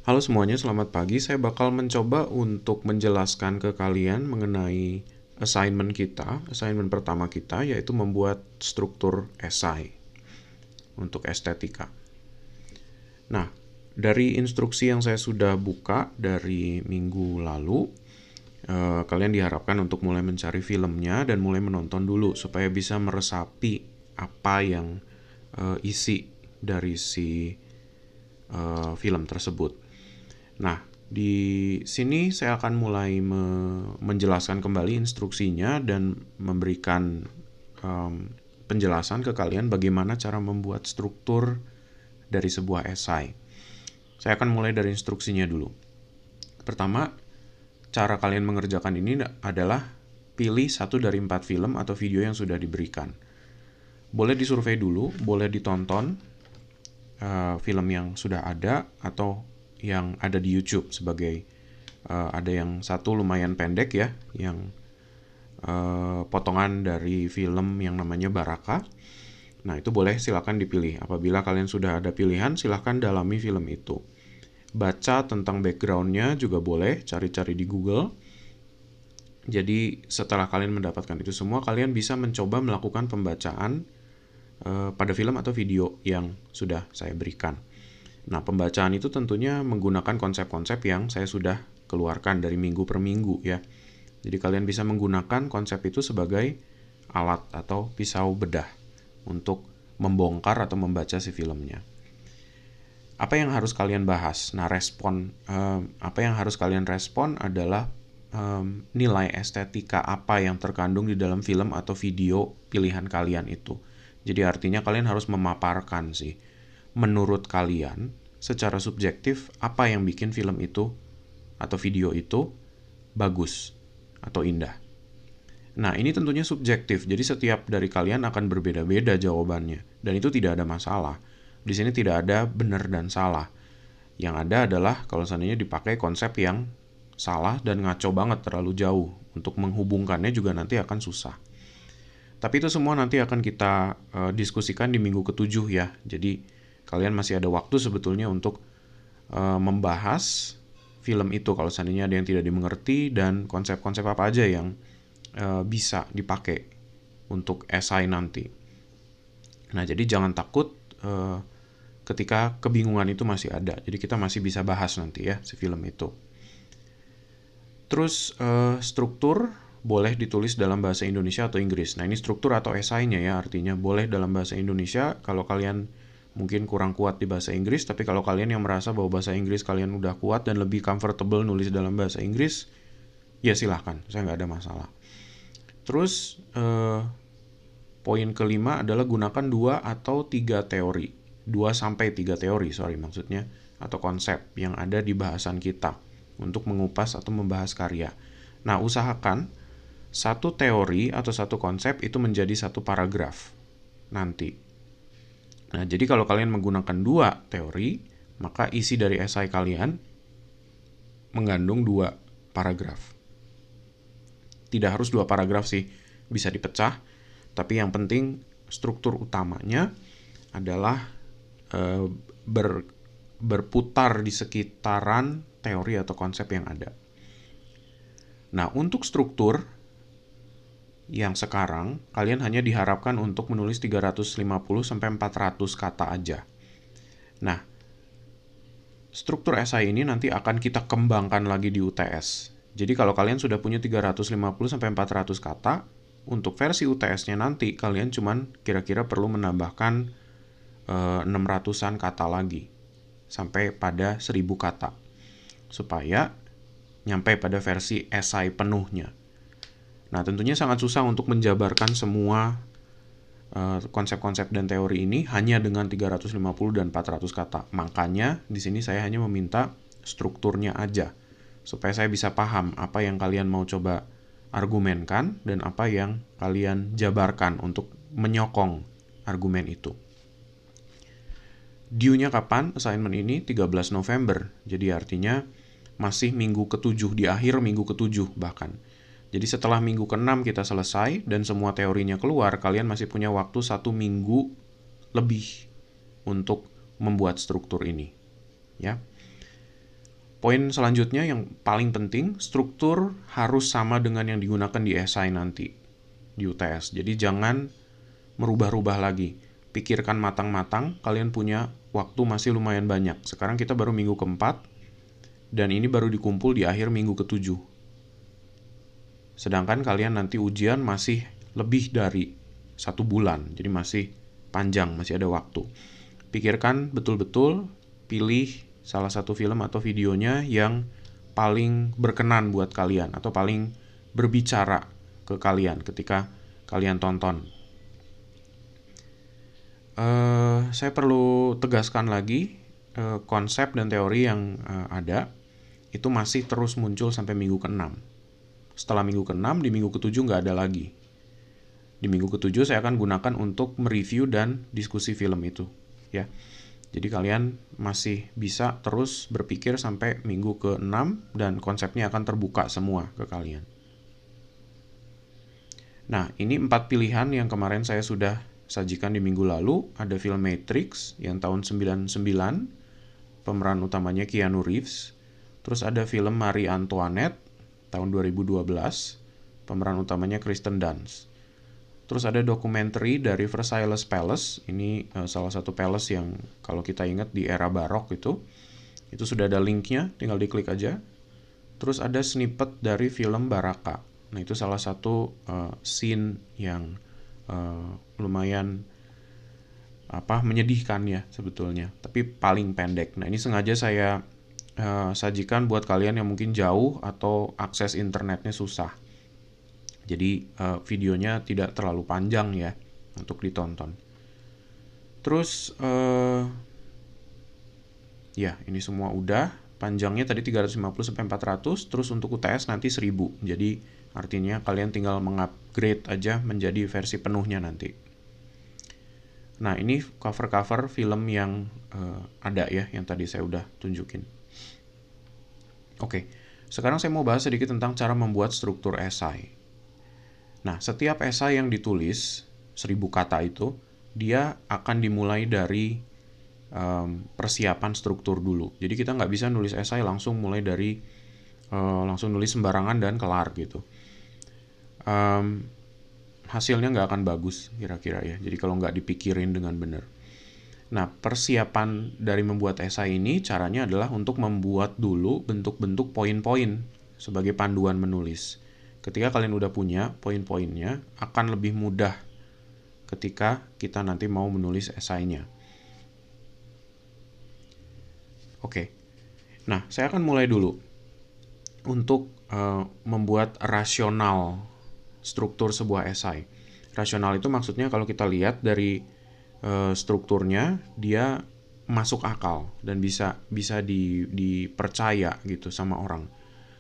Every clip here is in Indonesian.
Halo semuanya, selamat pagi. Saya bakal mencoba untuk menjelaskan ke kalian mengenai assignment pertama kita, yaitu membuat struktur esai untuk estetika. Nah, dari instruksi yang saya sudah buka dari minggu lalu, kalian diharapkan untuk mulai mencari filmnya dan mulai menonton dulu supaya bisa meresapi apa yang isi dari si film tersebut. Nah, di sini saya akan mulai menjelaskan kembali instruksinya dan memberikan penjelasan ke kalian bagaimana cara membuat struktur dari sebuah esai. Saya akan mulai dari instruksinya dulu. Pertama, cara kalian mengerjakan ini adalah pilih 1 dari 4 film atau video yang sudah diberikan. Boleh disurvei dulu, boleh ditonton film yang sudah ada atau yang ada di YouTube sebagai ada yang satu lumayan pendek ya, yang potongan dari film yang namanya Baraka. Nah, itu boleh silakan dipilih. Apabila kalian sudah ada pilihan, silakan dalami film itu. Baca tentang backgroundnya juga boleh, cari-cari di Google. Jadi setelah kalian mendapatkan itu semua, kalian bisa mencoba melakukan pembacaan pada film atau video yang sudah saya berikan. Nah, pembacaan itu tentunya menggunakan konsep-konsep yang saya sudah keluarkan dari minggu per minggu ya. Jadi kalian bisa menggunakan konsep itu sebagai alat atau pisau bedah untuk membongkar atau membaca si filmnya. Apa yang harus kalian bahas? Nah, apa yang harus kalian respon adalah nilai estetika apa yang terkandung di dalam film atau video pilihan kalian itu. Jadi artinya kalian harus memaparkan sih, menurut kalian secara subjektif apa yang bikin film itu atau video itu bagus atau indah. Nah, ini tentunya subjektif, jadi setiap dari kalian akan berbeda-beda jawabannya, dan itu tidak ada masalah. Di sini tidak ada benar dan salah. Yang ada adalah kalau seandainya dipakai konsep yang salah dan ngaco banget terlalu jauh, untuk menghubungkannya juga nanti akan susah. Tapi itu semua nanti akan kita diskusikan di minggu ke-7 ya. Jadi kalian masih ada waktu sebetulnya untuk membahas film itu kalau seandainya ada yang tidak dimengerti dan konsep-konsep apa aja yang bisa dipakai untuk esai nanti. Nah, jadi jangan takut ketika kebingungan itu masih ada. Jadi kita masih bisa bahas nanti ya si film itu. Terus struktur boleh ditulis dalam bahasa Indonesia atau Inggris. Nah, ini struktur atau esainya ya, artinya boleh dalam bahasa Indonesia kalau kalian mungkin kurang kuat di bahasa Inggris, tapi kalau kalian yang merasa bahwa bahasa Inggris kalian udah kuat dan lebih comfortable nulis dalam bahasa Inggris, ya silahkan, saya nggak ada masalah. Terus poin kelima adalah gunakan 2 sampai 3 teori maksudnya, atau konsep yang ada di bahasan kita untuk mengupas atau membahas karya. Nah, usahakan satu teori atau satu konsep itu menjadi satu paragraf nanti. Nah, jadi kalau kalian menggunakan 2 teori, maka isi dari esai kalian mengandung 2 paragraf. Tidak harus 2 paragraf sih, bisa dipecah, tapi yang penting struktur utamanya adalah berputar di sekitaran teori atau konsep yang ada. Nah, untuk struktur yang sekarang, kalian hanya diharapkan untuk menulis 350-400 kata aja. Nah, struktur esai ini nanti akan kita kembangkan lagi di UTS. Jadi kalau kalian sudah punya 350-400 kata, untuk versi UTS-nya nanti kalian cuman kira-kira perlu menambahkan 600-an kata lagi sampai pada 1000 kata supaya nyampe pada versi esai penuhnya. Nah, tentunya sangat susah untuk menjabarkan semua konsep-konsep dan teori ini hanya dengan 350 dan 400 kata. Makanya di sini saya hanya meminta strukturnya aja supaya saya bisa paham apa yang kalian mau coba argumenkan dan apa yang kalian jabarkan untuk menyokong argumen itu. Due-nya kapan assignment ini? 13 November. Jadi artinya masih minggu ke-7, di akhir minggu ke-7 bahkan. Jadi setelah minggu ke-6 kita selesai dan semua teorinya keluar, kalian masih punya waktu 1 minggu lebih untuk membuat struktur ini. Ya. Poin selanjutnya yang paling penting, struktur harus sama dengan yang digunakan di esai nanti, di UTS. Jadi jangan merubah-rubah lagi. Pikirkan matang-matang, kalian punya waktu masih lumayan banyak. Sekarang kita baru minggu keempat, dan ini baru dikumpul di akhir minggu ketujuh. Sedangkan kalian nanti ujian masih lebih dari 1 bulan, jadi masih panjang, masih ada waktu. Pikirkan betul-betul, pilih salah satu film atau videonya yang paling berkenan buat kalian atau paling berbicara ke kalian ketika kalian tonton. Saya perlu tegaskan lagi, konsep dan teori yang ada itu masih terus muncul sampai minggu ke-6. Setelah minggu ke-6, di minggu ke-7 nggak ada lagi. Di minggu ke-7 saya akan gunakan untuk mereview dan diskusi film itu, ya. Jadi kalian masih bisa terus berpikir sampai minggu ke-6 dan konsepnya akan terbuka semua ke kalian. Nah, ini 4 pilihan yang kemarin saya sudah sajikan di minggu lalu. Ada film Matrix yang tahun 99, pemeran utamanya Keanu Reeves. Terus ada film Marie Antoinette tahun 2012, pemeran utamanya Kristen Dunst. Terus ada dokumenter dari Versailles Palace, ini salah satu palace yang kalau kita ingat di era barok itu sudah ada linknya, tinggal diklik aja. Terus ada snippet dari film Baraka. Nah itu salah satu scene yang lumayan menyedihkan ya sebetulnya, tapi paling pendek. Nah ini sengaja saya sajikan buat kalian yang mungkin jauh atau akses internetnya susah. Jadi videonya tidak terlalu panjang ya untuk ditonton. Terus ya ini semua udah. Panjangnya tadi 350-400, terus untuk UTS nanti 1000. Jadi artinya kalian tinggal mengupgrade aja menjadi versi penuhnya nanti. Nah ini cover-cover film yang ada ya, yang tadi saya udah tunjukin. Oke, sekarang saya mau bahas sedikit tentang cara membuat struktur esai. Nah, setiap esai yang ditulis, 1000 kata itu, dia akan dimulai dari persiapan struktur dulu. Jadi kita nggak bisa nulis esai langsung mulai dari langsung nulis sembarangan dan kelar gitu. Hasilnya nggak akan bagus kira-kira ya. Jadi kalau nggak dipikirin dengan benar. Nah, persiapan dari membuat esai ini caranya adalah untuk membuat dulu bentuk-bentuk poin-poin sebagai panduan menulis. Ketika kalian udah punya poin-poinnya, akan lebih mudah ketika kita nanti mau menulis esainya. Oke, nah saya akan mulai dulu untuk membuat rasional struktur sebuah esai. Rasional itu maksudnya kalau kita lihat dari strukturnya, dia masuk akal dan bisa dipercaya gitu sama orang.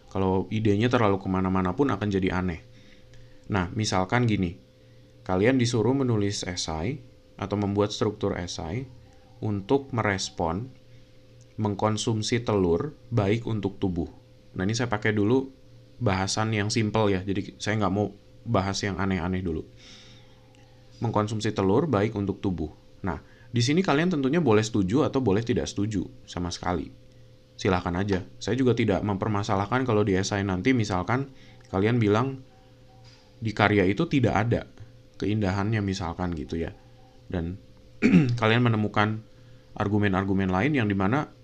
Kalau idenya terlalu kemana-mana pun akan jadi aneh. Nah, misalkan gini, kalian disuruh menulis esai atau membuat struktur esai untuk merespon mengkonsumsi telur baik untuk tubuh. Nah, ini saya pakai dulu bahasan yang simple ya, jadi saya nggak mau bahas yang aneh-aneh dulu. Mengkonsumsi telur baik untuk tubuh. Nah, di sini kalian tentunya boleh setuju atau boleh tidak setuju sama sekali. Silahkan aja. Saya juga tidak mempermasalahkan kalau di esai nanti misalkan kalian bilang di karya itu tidak ada keindahannya misalkan gitu ya. Dan kalian menemukan argumen-argumen lain yang dimana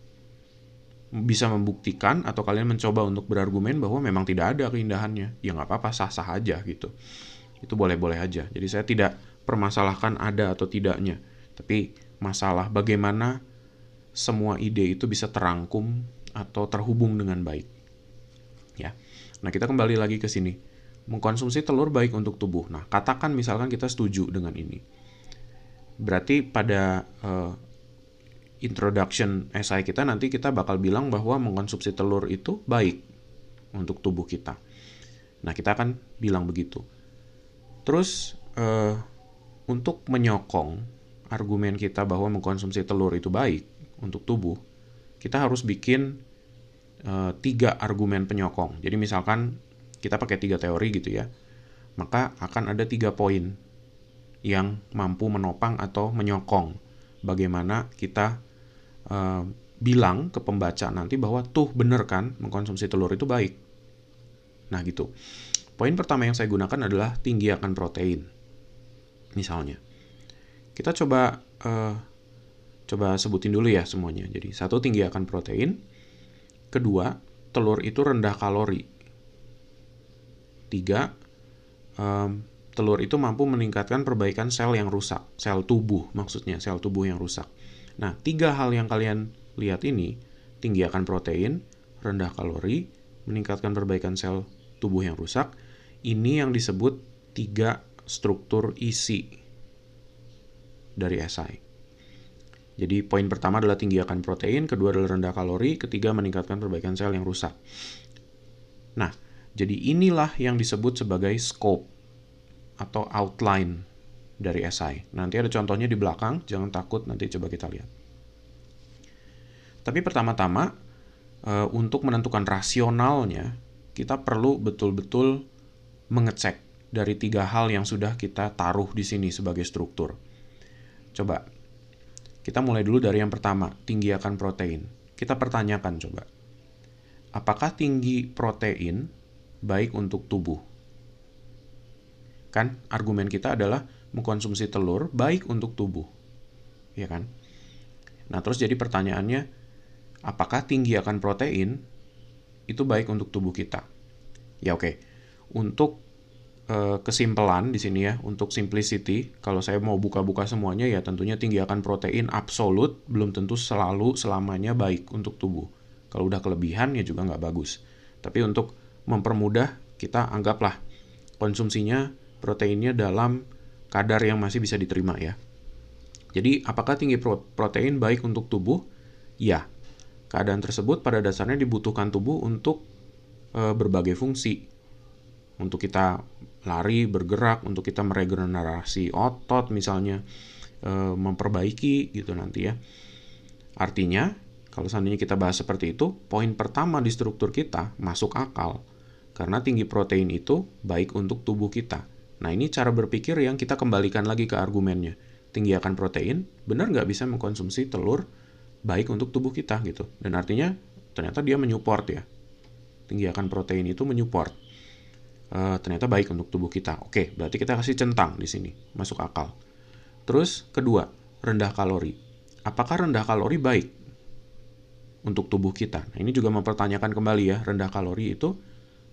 bisa membuktikan atau kalian mencoba untuk berargumen bahwa memang tidak ada keindahannya. Ya nggak apa-apa, sah-sah aja gitu. Itu boleh-boleh aja. Jadi saya tidak permasalahkan ada atau tidaknya. Tapi masalah bagaimana semua ide itu bisa terangkum atau terhubung dengan baik. Ya. Nah, kita kembali lagi ke sini. Mengkonsumsi telur baik untuk tubuh. Nah, katakan misalkan kita setuju dengan ini. Berarti pada introduction esai kita nanti kita bakal bilang bahwa mengkonsumsi telur itu baik untuk tubuh kita. Nah, kita akan bilang begitu. Terus untuk menyokong argumen kita bahwa mengkonsumsi telur itu baik untuk tubuh, kita harus bikin 3 argumen penyokong. Jadi misalkan kita pakai 3 teori gitu ya, maka akan ada 3 poin yang mampu menopang atau menyokong bagaimana kita bilang ke pembaca nanti bahwa tuh bener kan mengkonsumsi telur itu baik. Nah gitu. Poin pertama yang saya gunakan adalah tinggi akan protein. Misalnya, kita coba sebutin dulu ya semuanya. Jadi 1, tinggi akan protein. 2, telur itu rendah kalori. 3, telur itu mampu meningkatkan perbaikan sel yang rusak. Sel tubuh maksudnya, sel tubuh yang rusak. Nah, 3 hal yang kalian lihat ini, tinggi akan protein, rendah kalori, meningkatkan perbaikan sel tubuh yang rusak, ini yang disebut 3 struktur isi dari esai. Jadi poin pertama adalah tinggi akan protein, kedua adalah rendah kalori, ketiga meningkatkan perbaikan sel yang rusak. Nah, jadi inilah yang disebut sebagai scope atau outline dari esai. Nanti ada contohnya di belakang, jangan takut, nanti coba kita lihat. Tapi pertama-tama, untuk menentukan rasionalnya, kita perlu betul-betul mengecek dari 3 hal yang sudah kita taruh di sini sebagai struktur. Coba, kita mulai dulu dari yang pertama, tinggi akan protein. Kita pertanyakan coba, apakah tinggi protein baik untuk tubuh? Kan argumen kita adalah mengkonsumsi telur baik untuk tubuh. Ya kan? Nah, terus jadi pertanyaannya, apakah tinggi akan protein itu baik untuk tubuh kita? Ya oke. Untuk kesimpelan di sini ya, untuk simplicity, kalau saya mau buka-buka semuanya ya tentunya tinggi akan protein absolut belum tentu selalu selamanya baik untuk tubuh. Kalau udah kelebihan ya juga nggak bagus. Tapi untuk mempermudah, kita anggaplah konsumsinya proteinnya dalam kadar yang masih bisa diterima ya. Jadi apakah tinggi protein baik untuk tubuh? Ya. Keadaan tersebut pada dasarnya dibutuhkan tubuh untuk berbagai fungsi. Untuk kita lari, bergerak, untuk kita meregenerasi otot misalnya, memperbaiki gitu nanti ya. Artinya, kalau seandainya kita bahas seperti itu, poin pertama di struktur kita masuk akal. Karena tinggi protein itu baik untuk tubuh kita. Nah ini cara berpikir yang kita kembalikan lagi ke argumennya. Tinggi akan protein, benar nggak bisa mengkonsumsi telur baik untuk tubuh kita gitu. Dan artinya ternyata dia menyupport ya. Tinggi akan protein itu menyupport. Ternyata baik untuk tubuh kita. Oke, berarti kita kasih centang di sini, masuk akal. Terus kedua, rendah kalori. Apakah rendah kalori baik untuk tubuh kita? Nah, ini juga mempertanyakan kembali ya, rendah kalori itu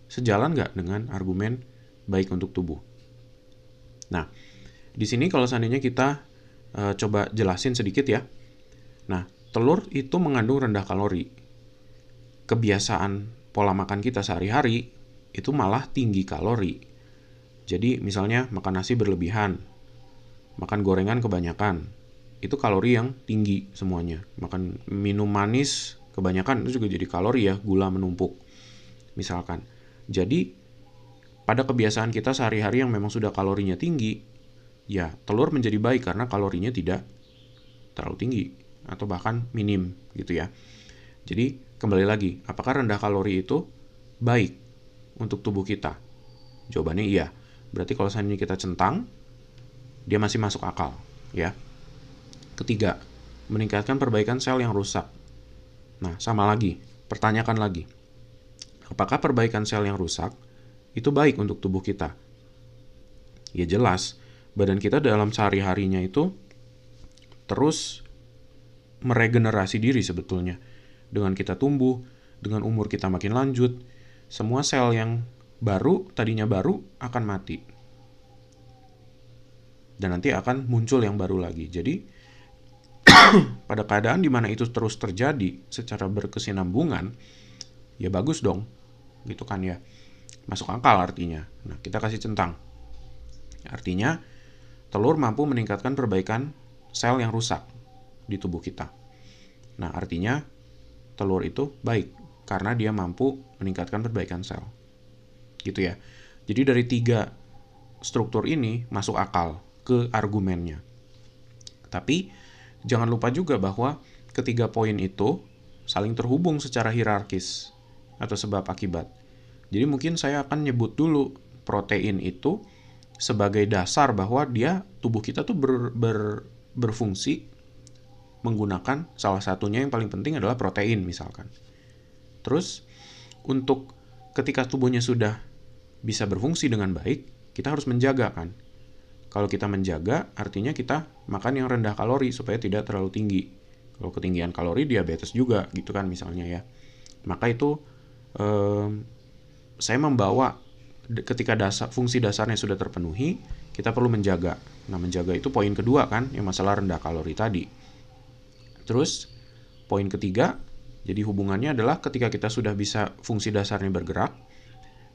sejalan nggak dengan argumen baik untuk tubuh? Nah, di sini kalau seandainya kita coba jelasin sedikit ya. Nah, telur itu mengandung rendah kalori. Kebiasaan pola makan kita sehari-hari itu malah tinggi kalori. Jadi misalnya makan nasi berlebihan, makan gorengan kebanyakan, itu kalori yang tinggi semuanya. Makan minum manis kebanyakan itu juga jadi kalori ya, gula menumpuk misalkan. Jadi pada kebiasaan kita sehari-hari yang memang sudah kalorinya tinggi, ya telur menjadi baik karena kalorinya tidak terlalu tinggi atau bahkan minim gitu ya. Jadi kembali lagi, apakah rendah kalori itu baik untuk tubuh kita? Jawabannya iya. Berarti kalau seandainya kita centang, dia masih masuk akal ya. Ketiga, meningkatkan perbaikan sel yang rusak. Nah, sama lagi, pertanyakan lagi. Apakah perbaikan sel yang rusak itu baik untuk tubuh kita? Ya jelas, badan kita dalam sehari-harinya itu terus meregenerasi diri sebetulnya. Dengan kita tumbuh, dengan umur kita makin lanjut, semua sel yang baru, tadinya baru, akan mati. Dan nanti akan muncul yang baru lagi. Jadi, pada keadaan di mana itu terus terjadi secara berkesinambungan, ya bagus dong. Gitu kan ya. Masuk akal artinya. Nah, kita kasih centang. Artinya, telur mampu meningkatkan perbaikan sel yang rusak di tubuh kita. Nah, artinya telur itu baik karena dia mampu meningkatkan perbaikan sel. Gitu ya. Jadi dari 3 struktur ini masuk akal ke argumennya. Tapi jangan lupa juga bahwa ketiga poin itu saling terhubung secara hierarkis atau sebab akibat. Jadi mungkin saya akan nyebut dulu protein itu sebagai dasar bahwa dia tubuh kita tuh berfungsi menggunakan salah satunya yang paling penting adalah protein misalkan. Terus untuk ketika tubuhnya sudah bisa berfungsi dengan baik, kita harus menjaga kan. Kalau kita menjaga, artinya kita makan yang rendah kalori supaya tidak terlalu tinggi. Kalau ketinggian kalori, diabetes juga gitu kan misalnya ya. Maka itu saya membawa ketika fungsi dasarnya sudah terpenuhi, kita perlu menjaga. Nah, menjaga itu poin kedua kan, yang masalah rendah kalori tadi. Terus, poin ketiga, jadi hubungannya adalah ketika kita sudah bisa fungsi dasarnya bergerak,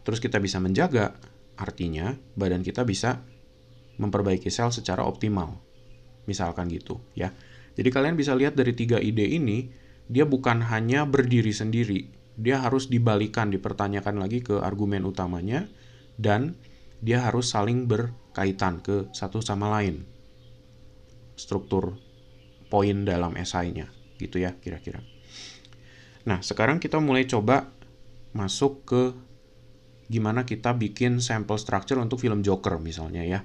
terus kita bisa menjaga, artinya badan kita bisa memperbaiki sel secara optimal. Misalkan gitu ya. Jadi kalian bisa lihat dari 3 ide ini, dia bukan hanya berdiri sendiri, dia harus dibalikan, dipertanyakan lagi ke argumen utamanya, dan dia harus saling berkaitan ke satu sama lain. Struktur poin dalam esainya, gitu ya kira-kira. Nah, sekarang kita mulai coba masuk ke gimana kita bikin sampel structure untuk film Joker misalnya ya.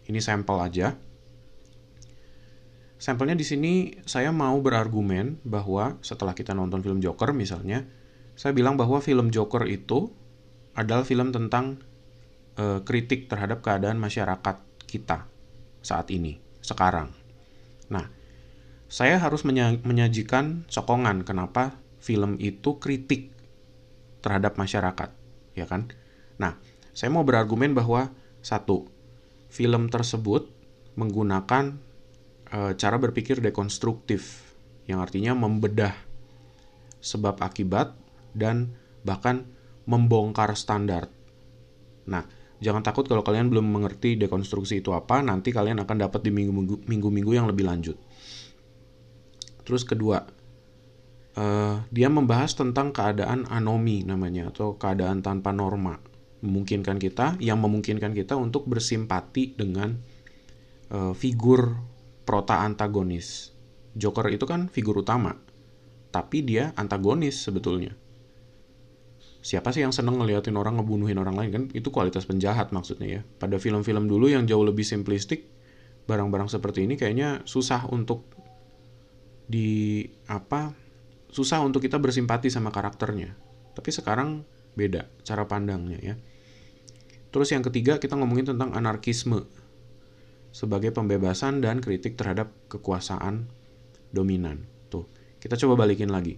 Ini sampel aja. Sampelnya di sini saya mau berargumen bahwa setelah kita nonton film Joker misalnya, saya bilang bahwa film Joker itu adalah film tentang kritik terhadap keadaan masyarakat kita saat ini, sekarang. Nah, saya harus menyajikan sokongan kenapa film itu kritik terhadap masyarakat, ya kan? Nah, saya mau berargumen bahwa satu, film tersebut menggunakan cara berpikir dekonstruktif, yang artinya membedah sebab akibat dan bahkan membongkar standar. Nah, jangan takut kalau kalian belum mengerti dekonstruksi itu apa, nanti kalian akan dapat di minggu-minggu yang lebih lanjut. Terus kedua, dia membahas tentang keadaan anomi namanya, atau keadaan tanpa norma, memungkinkan kita untuk bersimpati dengan figur prota antagonis. Joker itu kan figur utama, tapi dia antagonis sebetulnya. Siapa sih yang seneng ngeliatin orang ngebunuhin orang lain kan? Itu kualitas penjahat maksudnya ya. Pada film-film dulu yang jauh lebih simplistik, barang-barang seperti ini kayaknya susah untuk susah untuk kita bersimpati sama karakternya. Tapi sekarang beda cara pandangnya ya. Terus yang ketiga, kita ngomongin tentang anarkisme sebagai pembebasan dan kritik terhadap kekuasaan dominan. Tuh, kita coba balikin lagi.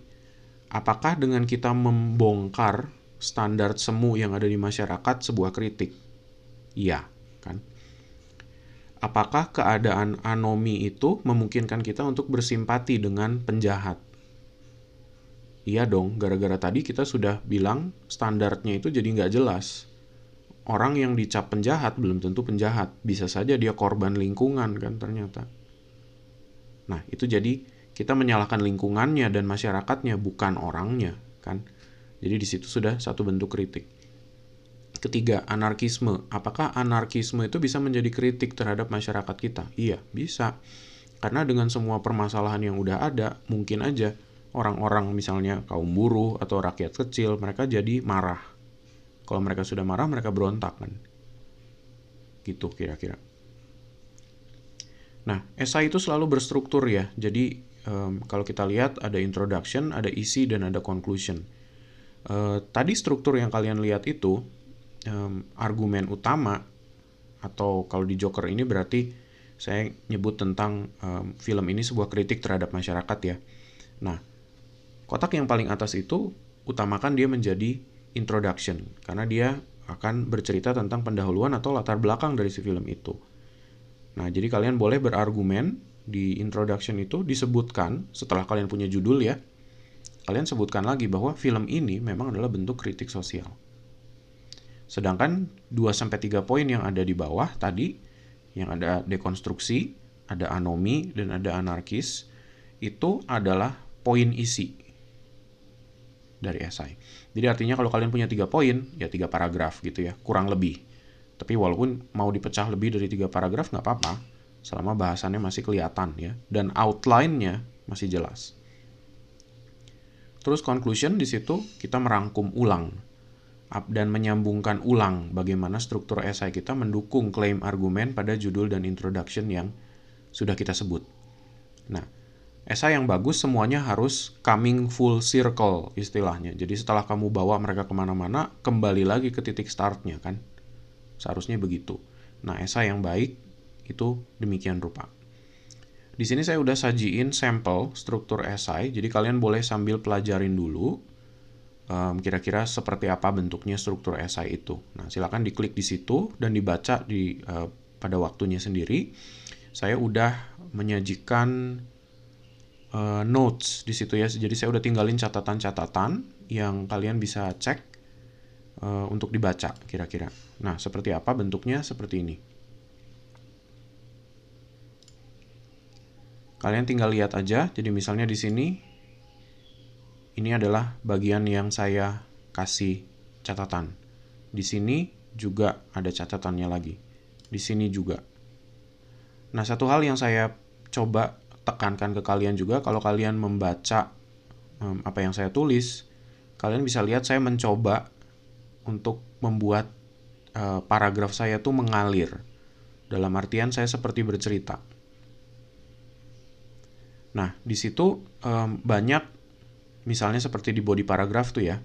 Apakah dengan kita membongkar standar semu yang ada di masyarakat sebuah kritik? Iya, kan? Apakah keadaan anomi itu memungkinkan kita untuk bersimpati dengan penjahat? Iya dong, gara-gara tadi kita sudah bilang standarnya itu jadi nggak jelas. Orang yang dicap penjahat belum tentu penjahat. Bisa saja dia korban lingkungan kan ternyata. Nah, itu jadi kita menyalahkan lingkungannya dan masyarakatnya, bukan orangnya kan. Jadi di situ sudah satu bentuk kritik. Ketiga, anarkisme. Apakah anarkisme itu bisa menjadi kritik terhadap masyarakat kita? Iya, bisa. Karena dengan semua permasalahan yang udah ada, mungkin aja orang-orang misalnya kaum buruh atau rakyat kecil, mereka jadi marah. Kalau mereka sudah marah, mereka berontak kan. Gitu kira-kira. Nah, esai itu selalu berstruktur ya. Jadi kalau kita lihat ada introduction, ada isi, dan ada conclusion. Tadi struktur yang kalian lihat itu, argumen utama, atau kalau di Joker ini berarti saya nyebut tentang film ini sebuah kritik terhadap masyarakat ya. Nah, kotak yang paling atas itu utamakan dia menjadi introduction, karena dia akan bercerita tentang pendahuluan atau latar belakang dari si film itu. Nah, jadi kalian boleh berargumen di introduction itu, disebutkan setelah kalian punya judul ya, kalian sebutkan lagi bahwa film ini memang adalah bentuk kritik sosial. Sedangkan 2-3 poin yang ada di bawah tadi, yang ada dekonstruksi, ada anomi, dan ada anarkis, itu adalah poin isi dari esai. Jadi artinya kalau kalian punya 3 poin, ya 3 paragraf gitu ya, kurang lebih. Tapi walaupun mau dipecah lebih dari 3 paragraf nggak apa-apa, selama bahasannya masih kelihatan ya, dan outline-nya masih jelas. Terus conclusion di situ kita merangkum ulang dan menyambungkan ulang bagaimana struktur esai kita mendukung klaim argumen pada judul dan introduction yang sudah kita sebut. Nah, Esai yang bagus semuanya harus coming full circle istilahnya. Jadi setelah kamu bawa mereka kemana-mana, kembali lagi ke titik startnya kan. Seharusnya begitu. Nah, esai yang baik itu demikian rupa. Di sini saya udah sajiin sampel struktur esai, jadi kalian boleh sambil pelajarin dulu kira-kira seperti apa bentuknya struktur esai itu. Nah, silakan diklik di situ dan dibaca pada waktunya sendiri. Saya udah menyajikan notes di situ ya. Jadi saya udah tinggalin catatan-catatan yang kalian bisa cek untuk dibaca kira-kira. Nah, seperti apa bentuknya? Seperti ini. Kalian tinggal lihat aja. Jadi misalnya di sini ini adalah bagian yang saya kasih catatan. Di sini juga ada catatannya lagi. Di sini juga. Nah, satu hal yang saya coba tekankan ke kalian juga, kalau kalian membaca apa yang saya tulis, kalian bisa lihat saya mencoba untuk membuat paragraf saya tuh mengalir. Dalam artian saya seperti bercerita. Nah, di situ banyak, misalnya seperti di body paragraf tuh ya,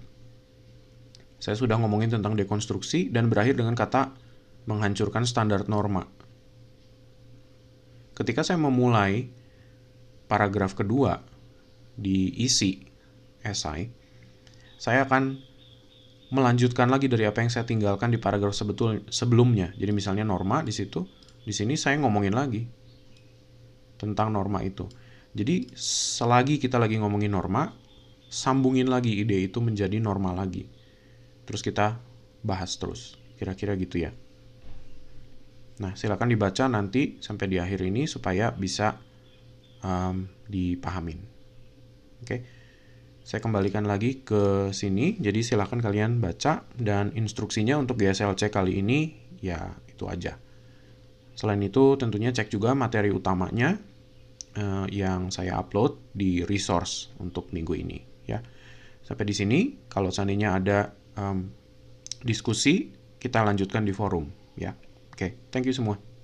saya sudah ngomongin tentang dekonstruksi dan berakhir dengan kata menghancurkan standar norma. Ketika saya memulai paragraf kedua di isi esai, saya akan melanjutkan lagi dari apa yang saya tinggalkan di paragraf sebelumnya. Jadi misalnya norma di situ, di sini saya ngomongin lagi tentang norma itu. Jadi selagi kita lagi ngomongin norma, sambungin lagi ide itu menjadi norma lagi. Terus kita bahas terus. Kira-kira gitu ya. Nah, silakan dibaca nanti sampai di akhir ini supaya bisa dipahamin. Oke. Saya kembalikan lagi ke sini. Jadi silakan kalian baca dan instruksinya untuk GSLC kali ini ya itu aja. Selain itu tentunya cek juga materi utamanya yang saya upload di resource untuk minggu ini ya. Sampai di sini, kalau seandainya ada diskusi, kita lanjutkan di forum ya. Oke, thank you semua.